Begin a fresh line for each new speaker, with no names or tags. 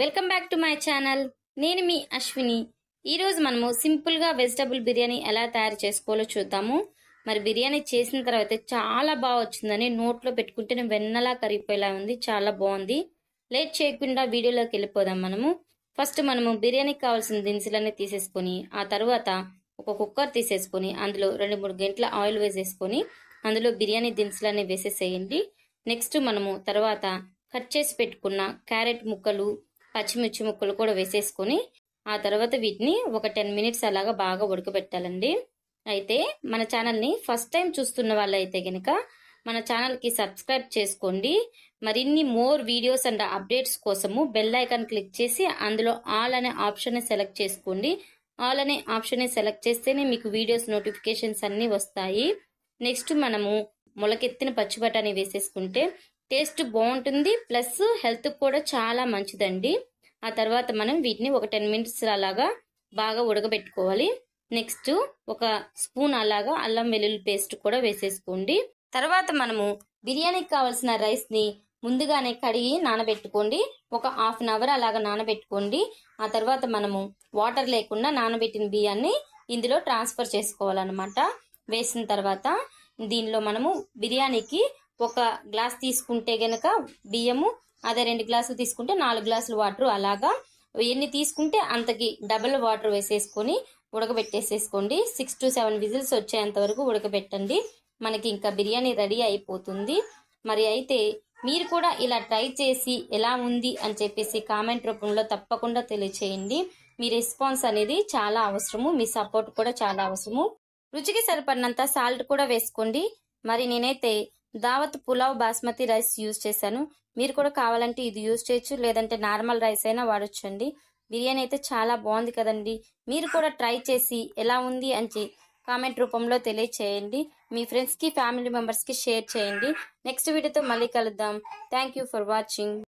Welcome back to my channel. నేను మీ అశ్విని. ఈరోజు మనము సింపుల్గా వెజిటబుల్ బిర్యానీ ఎలా తయారు చేసుకోవాలో చూద్దాము. మరి బిర్యానీ చేసిన తర్వాత చాలా బాగా వచ్చిందని నోట్లో పెట్టుకుంటే వెన్నలా కరిగిపోయేలా ఉంది. చాలా బాగుంది. లేట్ చేయకుండా వీడియోలోకి వెళ్ళిపోదాం. ఫస్ట్ మనము బిర్యానీకి కావాల్సిన దినుసులన్నీ తీసేసుకొని ఆ తర్వాత ఒక కుక్కర్ తీసేసుకొని అందులో 2-3 గంటల ఆయిల్ వేసేసుకొని అందులో బిర్యానీ దినుసులన్నీ వేసేసేయండి. నెక్స్ట్ మనము తర్వాత కట్ చేసి పెట్టుకున్న క్యారెట్ ముక్కలు, పచ్చిమిర్చి ముక్కలు కూడా వేసేసుకొని ఆ తర్వాత వీటిని ఒక 10 మినిట్స్ అలాగా బాగా ఉడకబెట్టాలండి. అయితే మన ఛానల్ని ఫస్ట్ టైం చూస్తున్న వాళ్ళైతే గనక మన ఛానల్కి సబ్స్క్రైబ్ చేసుకోండి. మరిన్ని మోర్ వీడియోస్ అండ్ అప్డేట్స్ కోసము బెల్ ఐకాన్ క్లిక్ చేసి అందులో ఆల్ అనే ఆప్షన్ సెలెక్ట్ చేసుకోండి. ఆల్ అనే ఆప్షన్ సెలెక్ట్ చేస్తేనే మీకు వీడియోస్ నోటిఫికేషన్స్ అన్నీ వస్తాయి. నెక్స్ట్ మనము మొలకెత్తిన పచ్చి బఠానీ వేసేసుకుంటే టేస్ట్ బాగుంటుంది, ప్లస్ హెల్త్ కూడా చాలా మంచిదండి. ఆ తర్వాత మనం వీటిని ఒక 10 మినిట్స్ అలాగా బాగా ఉడకబెట్టుకోవాలి. నెక్స్ట్ ఒక స్పూన్ అలాగా అల్లం వెల్లుల్లి పేస్ట్ కూడా వేసేసుకోండి. తర్వాత మనము బిర్యానీకి కావాల్సిన రైస్ ని ముందుగానే కడిగి నానబెట్టుకోండి. ఒక హాఫ్ అన్ అవర్ అలాగా నానబెట్టుకోండి. ఆ తర్వాత మనము వాటర్ లేకుండా నానబెట్టిన బియ్యాన్ని ఇందులో ట్రాన్స్ఫర్ చేసుకోవాలన్నమాట. వేసిన తర్వాత దీనిలో మనము బిర్యానీకి ఒక గ్లాస్ తీసుకుంటే గనక బియ్యము, అదే 2 గ్లాసులు తీసుకుంటే 4 గ్లాసులు వాటర్, అలాగా ఎన్ని తీసుకుంటే అంతకి డబుల్ వాటర్ వేసేసుకొని ఉడకబెట్టేసేసుకోండి. 6 to 7 విజిల్స్ వచ్చేంత వరకు ఉడకబెట్టండి. మనకి ఇంకా బిర్యానీ రెడీ అయిపోతుంది. మరి అయితే మీరు కూడా ఇలా ట్రై చేసి ఎలా ఉంది అని చెప్పేసి కామెంట్ రూపంలో తప్పకుండా తెలియచేయండి. మీ రెస్పాన్స్ అనేది చాలా అవసరము, మీ సపోర్ట్ కూడా చాలా అవసరము. రుచికి సరిపడినంత సాల్ట్ కూడా వేసుకోండి. మరి నేనైతే దావత్ పులావ్ బాస్మతి రైస్ యూజ్ చేశాను. మీరు కూడా కావాలంటే ఇది యూజ్ చేయొచ్చు, లేదంటే నార్మల్ రైస్ అయినా వాడొచ్చండి. బిర్యానీ అయితే చాలా బాగుంది కదండి. మీరు కూడా ట్రై చేసి ఎలా ఉంది అని కామెంట్ రూపంలో తెలియచేయండి. మీ ఫ్రెండ్స్కి, ఫ్యామిలీ మెంబర్స్కి షేర్ చేయండి. నెక్స్ట్ వీడియోతో మళ్ళీ కలుద్దాం. Thank you for watching.